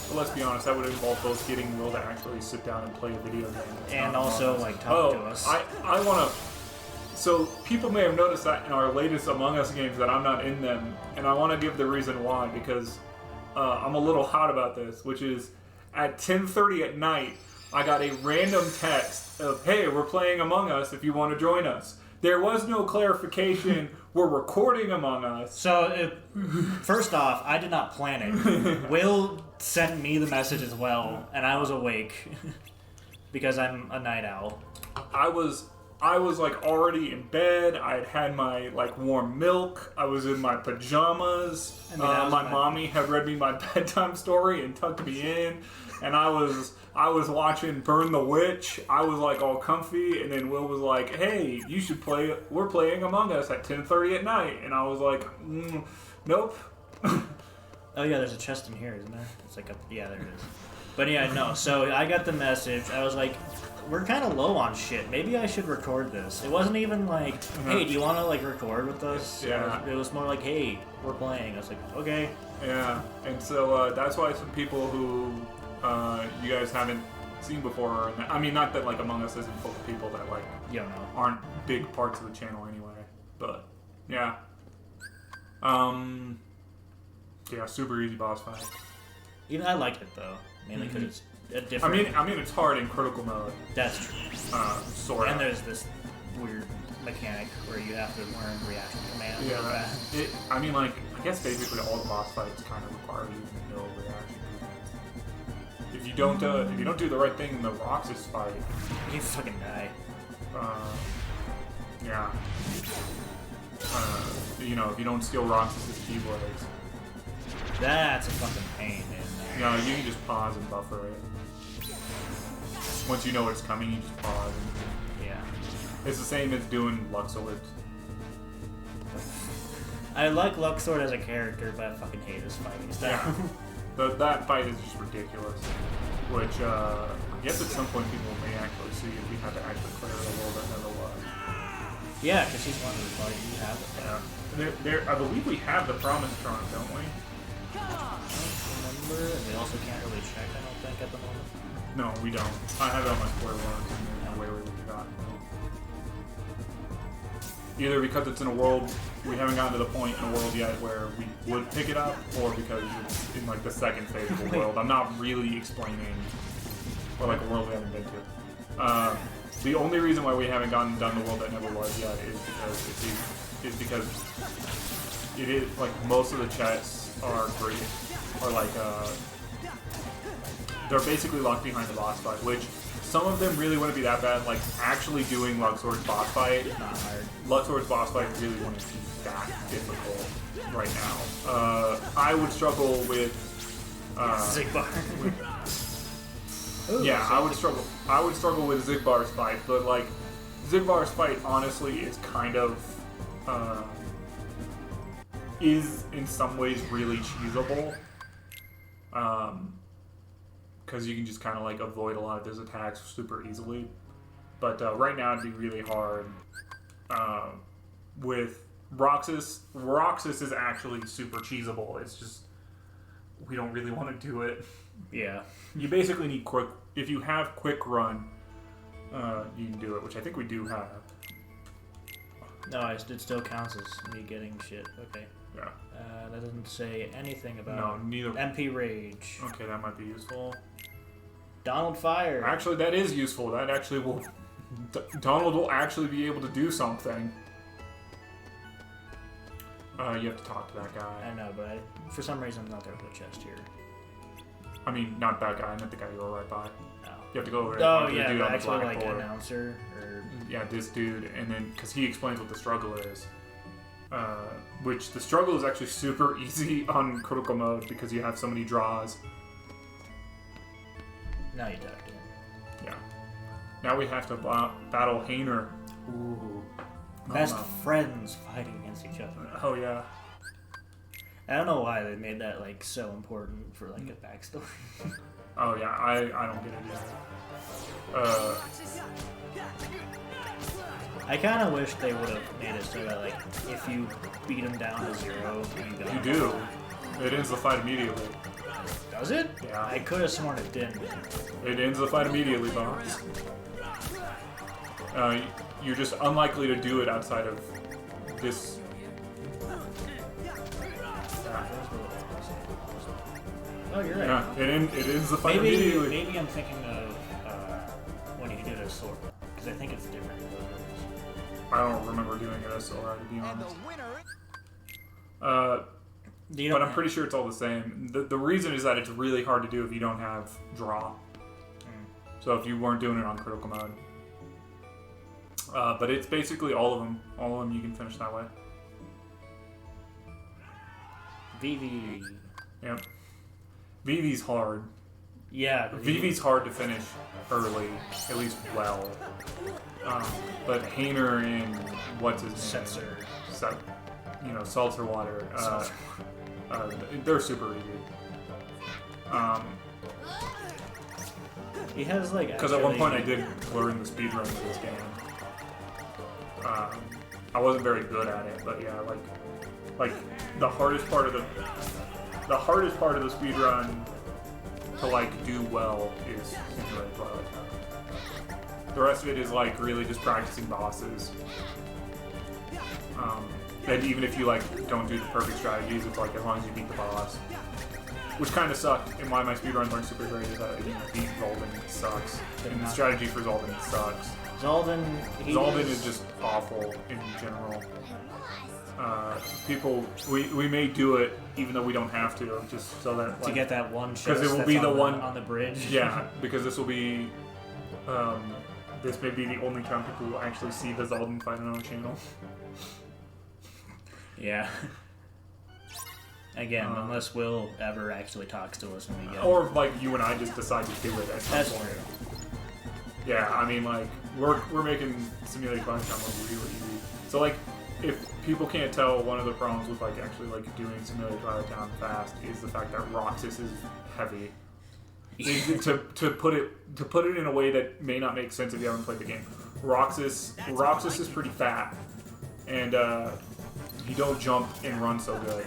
But let's be honest, that would involve both getting Will to actually sit down and play a video game. And also, like, talk to us. I want to... So, people may have noticed that in our latest Among Us games that I'm not in them, and I want to give the reason why, because I'm a little hot about this, which is, at 10:30 at night, I got a random text of, hey, we're playing Among Us if you want to join us. There was no clarification, we're recording Among Us. So, first off, I did not plan it. Will sent me the message as well, and I was awake. Because I'm a night owl. I was like already in bed. I had had my like warm milk. I was in my pajamas. My mommy had read me my bedtime story and tucked me in, and I was watching Burn the Witch. I was like all comfy, and then Will was like, "Hey, you should play. We're playing Among Us at 10:30 at night," and I was like, "Nope." Oh yeah, there's a chest in here, isn't there? It's like yeah, there it is. But yeah, no. So I got the message. I was like, we're kind of low on shit. Maybe I should record this. It wasn't even like, hey, do you want to like record with us? Yeah. It was more like, hey, we're playing. I was like, okay. Yeah, and so that's why some people who you guys haven't seen before. I mean, not that like Among Us isn't full of people that like aren't big parts of the channel anyway. But yeah. Yeah, super easy boss fight. Even I liked it though, mainly because it's a different. I mean, it's hard in critical mode. That's true. Sort of. And there's this weird mechanic where you have to learn reaction commands. Yeah. I mean, like, I guess basically all the boss fights kind of require you to know reaction. If you don't do the right thing in the Roxas fight, you fucking die. Yeah. You know, if you don't steal Roxas' keyblades. That's a fucking pain, man. No, you can just pause and buffer it. Once you know what's coming, you just pause. Yeah. It's the same as doing Luxord. I like Luxord as a character, but I fucking hate his fighting style. Yeah. That fight is just ridiculous. Which, I guess at some point people may actually see if we had to actually clear it a little bit otherwise. Yeah, because she's one of the fights you have it. Yeah. I believe we have the Promise Tron, don't we? I don't remember, and we also can't really check, I don't think, at the moment. No, we don't. I have it on my spoiler logs and there's no way we got it. Either because it's in a world, we haven't gotten to the point in a world yet where we would pick it up, or because it's in like the second phase of the world. I'm not really explaining, or like a world we haven't been to. The only reason why we haven't done the world that never was yet is because it is like most of the chests are great, or like they're basically locked behind the boss fight, which some of them really wouldn't be that bad. Like actually doing Luxord's boss fight, Not hard. Luxord's boss fight really wouldn't be that difficult right now. I would struggle with Zigbar. Yeah, I would struggle with Zigbar's fight, but like Zigbar's fight honestly is kind of is in some ways really cheesable. Because you can just kind of like avoid a lot of his attacks super easily. But right now it'd be really hard. With Roxas is actually super cheesable. It's just we don't really want to do it. Yeah. You basically need quick. If you have quick run, you can do it, which I think we do have. No, it still counts as me getting shit. Okay. Yeah. That doesn't say anything about neither. MP Rage. Okay, that might be useful. Donald Fire. Actually, that is useful. That actually will. Donald will actually be able to do something. You have to talk to that guy. I know, but for some reason I'm not there with the chest here. I mean, not that guy. I meant the guy you were right by. No. You have to go over. Oh to yeah, the dude on the actually like blackboard. announcer or. Yeah, this dude, and then because he explains what the struggle is. which the struggle is actually super easy on critical mode because you have so many draws. Now you tucked in. Yeah. Now we have to battle Hainer. Ooh. Best friends fighting against each other. Oh yeah. I don't know why they made that like so important for like a backstory. Oh yeah, I don't get it yet. I kind of wish they would have made it so that like if you beat them down to 0, You do. It ends the fight immediately. Does it? Yeah. I could have sworn it didn't. It ends the fight immediately, boss. You're just unlikely to do it outside of this. Oh, you're right. Yeah, it ends the fight immediately. Maybe I'm thinking of when you do it as sword, because I think it's different. I don't remember doing it as Sora, to be honest. But I'm pretty sure it's all the same. The reason is that it's really hard to do if you don't have draw. So if you weren't doing it on critical mode. But it's basically all of them. All of them you can finish that way. VV. Yep. VV's hard. Yeah. VV's hard to finish early, at least well. But Hainer and what's his name? Seltzer Water. They're super easy. He has like. Because at one point I did learn the speedrun of this game. I wasn't very good at it, but yeah, like the hardest part of the speedrun to like do well is Simulated Twilight. The rest of it is like really just practicing bosses. And even if you like don't do the perfect strategies, it's like as long as you beat the boss. Which kind of sucked, and why my speedruns aren't super great is that I didn't beat Zolden strategy and the strategy for Zolden sucks. Zolden is just awful in general. We may do it even though we don't have to, just so that like, to get that one chest because it will be the one on the bridge. Yeah, because this will be this may be the only time people will actually see the Zolden fight on our channel. Yeah. Again, unless Will ever actually talks to us when we get or like you and I just decide to do it at some point. True. Yeah, I mean like we're making Simulated Twilight Town really easy. So like if people can't tell, one of the problems with like actually like doing Simulated Twilight Town fast is the fact that Roxas is heavy. to put it in a way that may not make sense if you haven't played the game. Roxas is pretty fat, and he don't jump and run so good.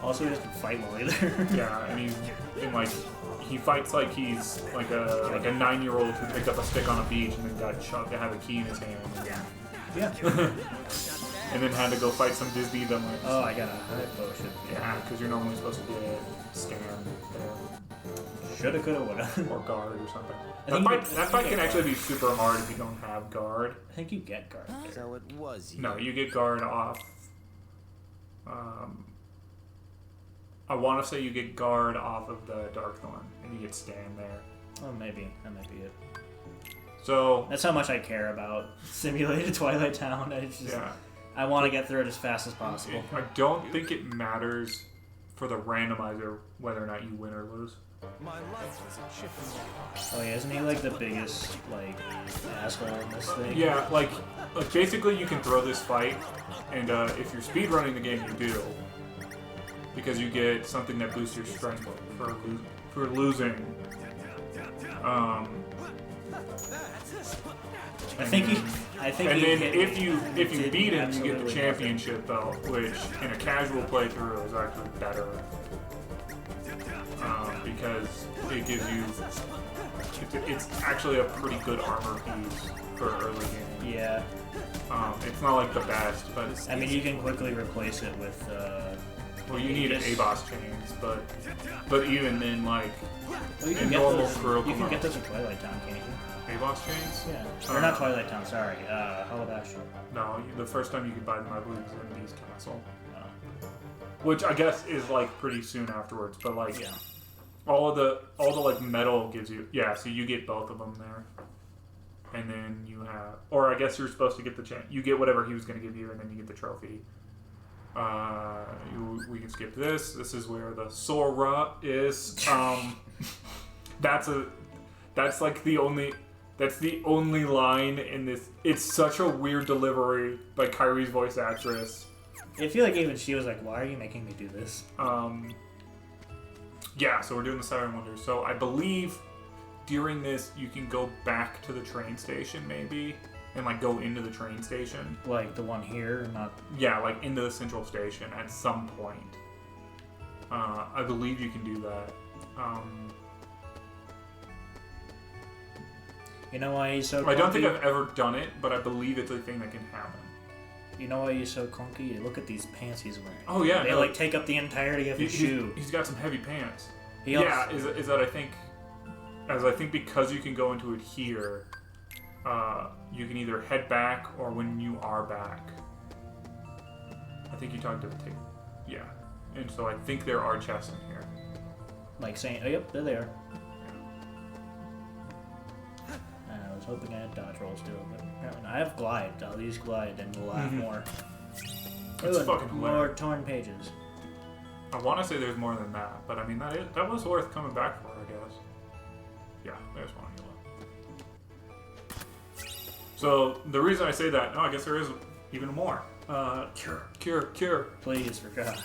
Also, he doesn't fight well either. Yeah, and he fights like he's like a 9-year-old who picked up a stick on a beach and then got shoved to have a key in his hand. Yeah. And then had to go fight some Disney that like. Oh, I got a high potion. Yeah, because you're normally supposed to get scan there. Shoulda, coulda, woulda. Or guard or something. That fight can actually be super hard if you don't have guard. I think you get guard there. So it was you. No, you get guard off. I want to say you get guard off of the Darkthorn, and you get stand there. Oh, maybe. That might be it. So that's how much I care about Simulated Twilight Town. I want to get through it as fast as possible. I don't think it matters for the randomizer whether or not you win or lose. My life was a chipping. Oh yeah, isn't he like the biggest like asshole in this thing? Yeah, like basically you can throw this fight, and if you're speedrunning the game, you do, because you get something that boosts your strength for losing. And then if you beat him, you get the championship belt, which in a casual playthrough is actually better. Because it gives you, it's actually a pretty good armor piece for early game. Yeah. It's not like the best, but I mean, you can quickly replace it with. Well, you need A-boss chains, but even then, like in normal critical you can get those in Twilight Town, can't you? A-boss chains? Yeah. Or not Twilight Town. Sorry, Halabasha. No, the first time you could buy them, I believe, was in Beast Castle. Oh. Which I guess is like pretty soon afterwards, but like. Yeah. All the like metal gives you, so you get both of them there, and then you have, or I guess you're supposed to get you get whatever he was going to give you, and then you get the trophy, We can skip this. This is where the Sora is. That's the only line in this. It's such a weird delivery by Kyrie's voice actress. I feel like even she was like, "Why are you making me do this?" Yeah, so we're doing the Siren Wonders. So I believe during this you can go back to the train station maybe and like go into the train station. Like the one here, not. Yeah, like into the central station at some point. I believe you can do that. You know why he's so clunky? I don't think I've ever done it, but I believe it's a thing that can happen. You know why he's so clunky? Look at these pants he's wearing. Oh yeah, they like take up the entirety of his shoe. He's got some heavy pants. Yeah, is that I think because you can go into it here, you can either head back or when you are back. I think you talked to the tape. Yeah, and so I think there are chests in here. Like saying, oh yep, there they are. I was hoping I had dodge roll still, but apparently not. I have glide. I'll use glide and we'll laugh more. It's fucking more hilarious. torn pages. I want to say there's more than that, but I mean that was worth coming back for, I guess. Yeah, there's one yellow. So the reason I say that, I guess there is even more. Cure. Please, for God.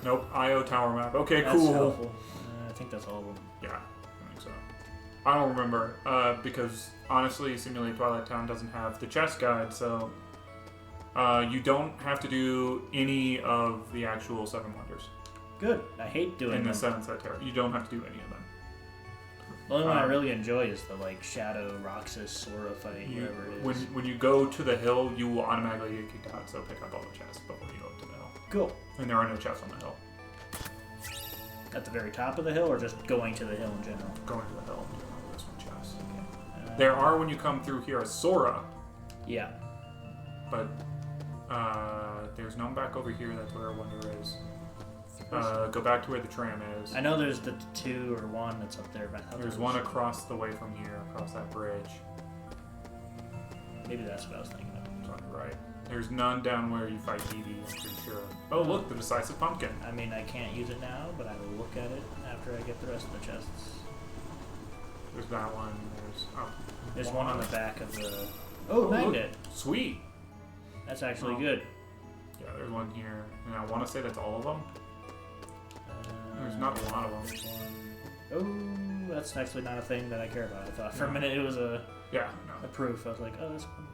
Nope, IO tower map. Okay, That's cool. helpful. I think that's all of them. Yeah, I think so. I don't remember, because honestly, Simulate Twilight Town doesn't have the chess guide, so you don't have to do any of the actual 7 Wonders. Good. I hate doing in them. the 7 set Terra. You don't have to do any of them. The only one I really enjoy is the like Shadow Roxas Sora fight, whatever it is. When you go to the hill, you will automatically get kicked out, so pick up all the chests before you go up to the hill. Cool. And there are no chests on the hill. At the very top of the hill, or just going to the hill in general? Going to the hill, there's no chests. Okay. There are when you come through here as Sora, Yeah. but there's none back over here. That's where Wonder is. Go back to where the tram is. I know there's the 2 or 1 that's up there, but I thought There's one across the way from here, across that bridge. Maybe that's what I was thinking of. It's on the right. There's none down where you fight Dee Dee, I'm pretty sure. Oh, look, the Decisive Pumpkin. I mean, I can't use it now, but I will look at it after I get the rest of the chests. There's that one. There's one on the back of the... Oh, magnet! Look. Sweet! That's actually good. Yeah, there's one here. And I want to say that's all of them. There's not a lot of them. There's one. Oh, that's actually not a thing that I care about. I thought for a minute it was a proof. I was like, oh, that's fun.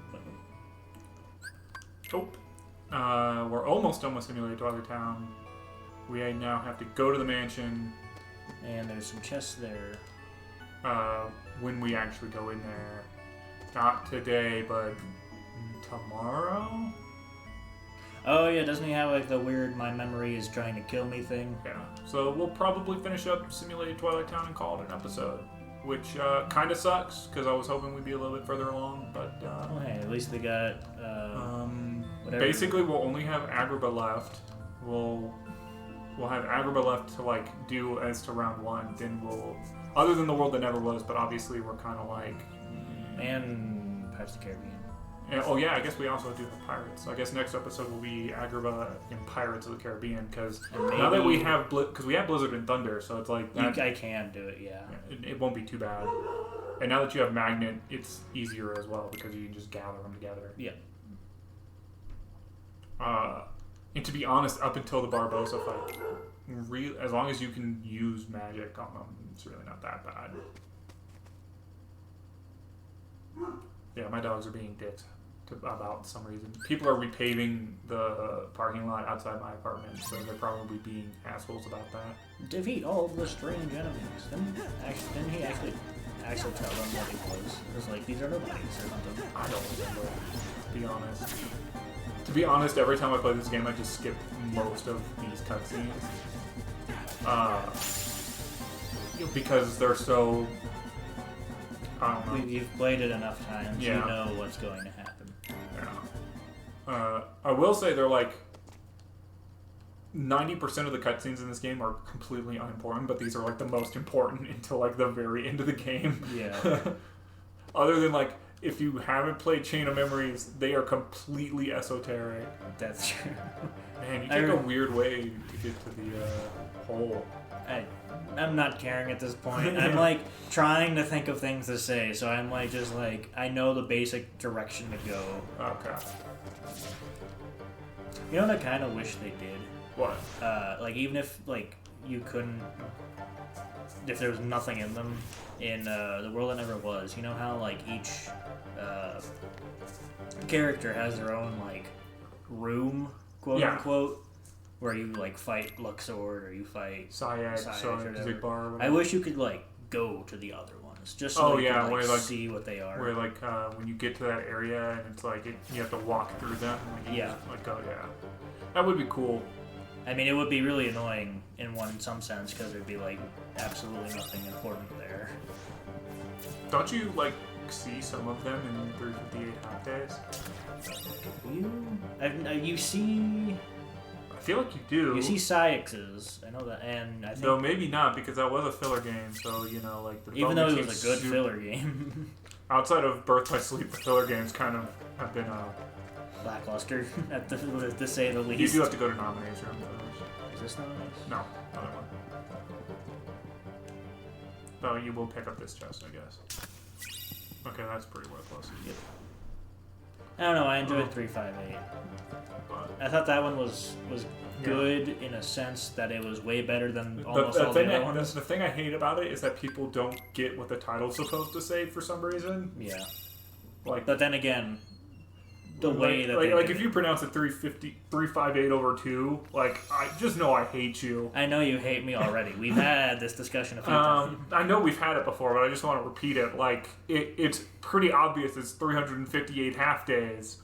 Oh. We're almost done with Simulated Twilight Town. We now have to go to the mansion. And there's some chests there. When we actually go in there. Not today, but tomorrow? Oh yeah, doesn't he have like the weird "my memory is trying to kill me" thing? Yeah. So we'll probably finish up Simulated Twilight Town and call it an episode, which kind of sucks because I was hoping we'd be a little bit further along, but. Oh hey, at least they got. Whatever. Basically, we'll only have Agrabah left. We'll have Agrabah left to like do as to round 1. Then we'll, other than the world that never was, but obviously we're kind of like. And Pirates of the Caribbean. And, oh yeah, I guess we also do the Pirates. So I guess next episode will be Agrabah and Pirates of the Caribbean because now that we have because we have Blizzard and Thunder, so it's like that, I can do it, yeah. It won't be too bad. And now that you have Magnet, it's easier as well because you can just gather them together. Yeah. And to be honest, up until the Barbossa fight, as long as you can use magic on them, it's really not that bad. Yeah, my dogs are being dicks about some reason. People are repaving the parking lot outside my apartment, so they're probably being assholes about that. Defeat all of the strange enemies. Didn't he actually tell them what he was? It was like, these are nobodies or something. I don't remember, to be honest. To be honest, every time I play this game, I just skip most of these cutscenes. Because they're so... I don't know. You've played it enough times, yeah. You know what's going to happen. Yeah. I will say they're like 90% of the cutscenes in this game are completely unimportant, but these are like the most important until like the very end of the game. Yeah. Other than like if you haven't played Chain of Memories, they are completely esoteric. That's true. Man, you take a weird way to get to the hole. I'm not caring at this point. I'm like trying to think of things to say, so I'm like just like I know the basic direction to go. Okay. You know what I kind of wish they did? What? Like even if like you couldn't, if there was nothing in them in the world that never was. You know how like each character has their own like room, quote unquote, where you like fight Luxord or you fight Syag, Zigbar. I wish you could like go to the other ones just so you could like, see what they are. Where like when you get to that area and it's like you have to walk through them. Like, that would be cool. I mean, it would be really annoying in some sense because there'd be like absolutely nothing important there. Don't you like see some of them in 358 half days? You see. I feel like you do. You see Syx's, I know that, and I think... No, maybe not, because that was a filler game, so, you know, like... The even though it was a good filler game. Outside of Birth by Sleep, the filler games kind of have been, lackluster, to say the least. You do have to go to nomination first. Is this nomination? No, another one. Oh, you will pick up this chest, I guess. Okay, that's pretty worthless. Yep. I don't know, I enjoyed 358. I thought that one was good in a sense that it was way better than almost all the other ones. The thing I hate about it is that people don't get what the title's supposed to say for some reason. Yeah. Like, but then again, the way that like if you pronounce it 358 over 2, like I just know I hate you. I know you hate me already. We've had this discussion a few times. I know we've had it before, but I just want to repeat it. Like it's pretty obvious it's 358 half days.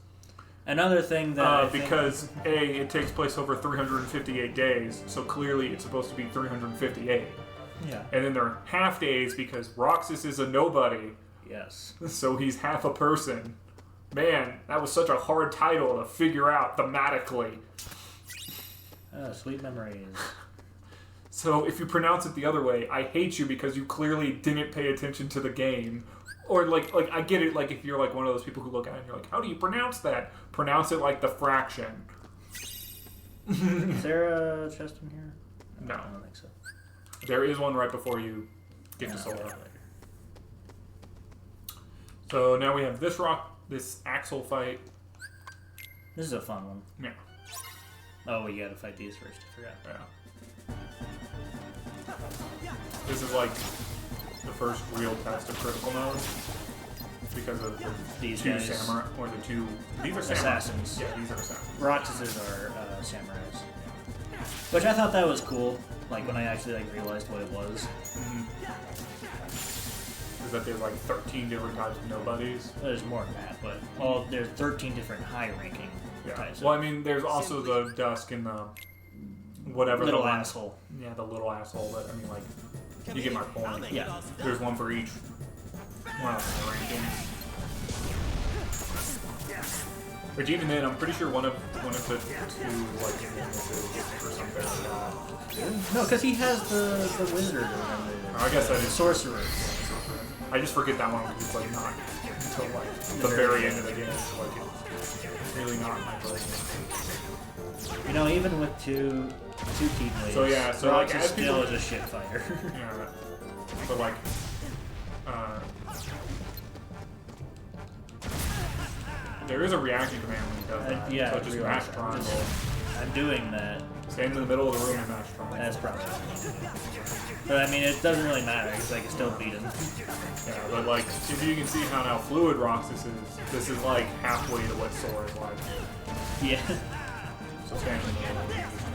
Another thing that because it takes place over 358 days, so clearly it's supposed to be 358. Yeah. And then they're half days because Roxas is a nobody. Yes. So he's half a person. Man, that was such a hard title to figure out thematically. Sweet memories. So if you pronounce it the other way, I hate you because you clearly didn't pay attention to the game. Or like I get it, like if you're like one of those people who look at it and you're like, how do you pronounce that? Pronounce it like the fraction. Is there a chest in here? No. I don't think so. There is one right before you get to Sora. So now we have this Axel fight. This is a fun one. Yeah. Oh, you gotta fight these first. I forgot. Yeah. This is like the first real test of critical mode because of these two guys. samurai, or the two. These are assassins. Yeah, these are assassins. Roxas are samurais, which I thought that was cool. Like when I actually like realized what it was. Mm-hmm. Is that there's like 13 different types of nobodies. There's more than that, but there's 13 different high-ranking types. Well, I mean, there's also the Dusk and the whatever little the asshole. Yeah, the little asshole. But I mean, like, you get my point. Yeah. There's one for each. One of the rankings. Which even then, I'm pretty sure one of the two like or something. No, because he has the wizard. I guess that is sorcerer. I just forget that one because it's like not until like the very end of the game. So, like it's really not my place. You know, even with two keyblades. So yeah, so Roxas like still is a shit fighter. Yeah. But like, there is a reaction command when he does that. Yeah, so just mash triangle. I'm doing that. Stand in the middle of the room and mash triangle. That's probably. But I mean, it doesn't really matter because I can still beat him. Yeah, but like, if you can see how fluid Roxas is, this is like halfway to what Sora is like. Yeah. So stand in the middle.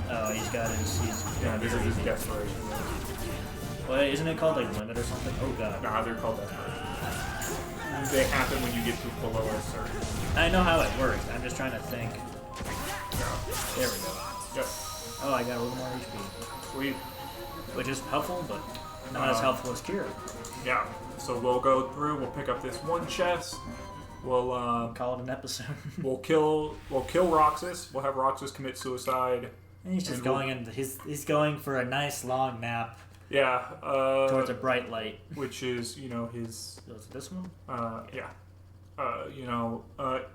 Oh, he's got his. Yeah, this is his desperation. Well, isn't it called like limit or something? Oh god. Nah, they're called desperation. They happen when you get to below a certain. I know how it works. I'm just trying to think. Yeah. There we go. Yep. Oh, I got a little more HP. Sweet. Which is helpful, but not as helpful as Kira. Yeah. So we'll go through. We'll pick up this one chest. We'll call it an episode. we'll kill Roxas. We'll have Roxas commit suicide. And he's just going he's going for a nice long nap. Yeah. Towards a bright light. Which is, his. Was it this one? Yeah.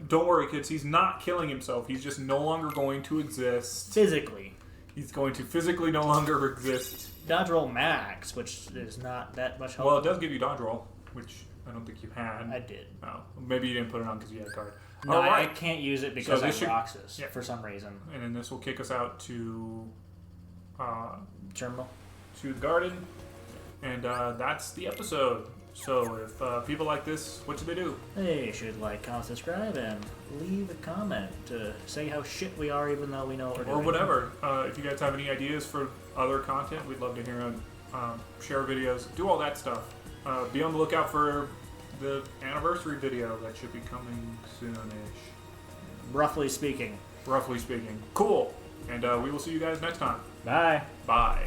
don't worry, kids. He's not killing himself. He's just no longer going to exist. Physically. He's going to physically no longer exist. Dodge roll max, which is not that much help. Well, it does give you dodge roll, which I don't think you had. I did. Oh, maybe you didn't put it on because you had a card. No, All I right. can't use it because So I'm this should- Roxas yeah. for some reason. And then this will kick us out to Terminal. the garden, and that's the episode. So if people like this, what should they do? They should like, comment, subscribe, and leave a comment to say how shit we are, even though we know what we're doing. Or whatever. If you guys have any ideas for other content, we'd love to hear them. Share videos, do all that stuff. Be on the lookout for the anniversary video that should be coming soonish. Roughly speaking. Roughly speaking. Cool. And we will see you guys next time. Bye. Bye.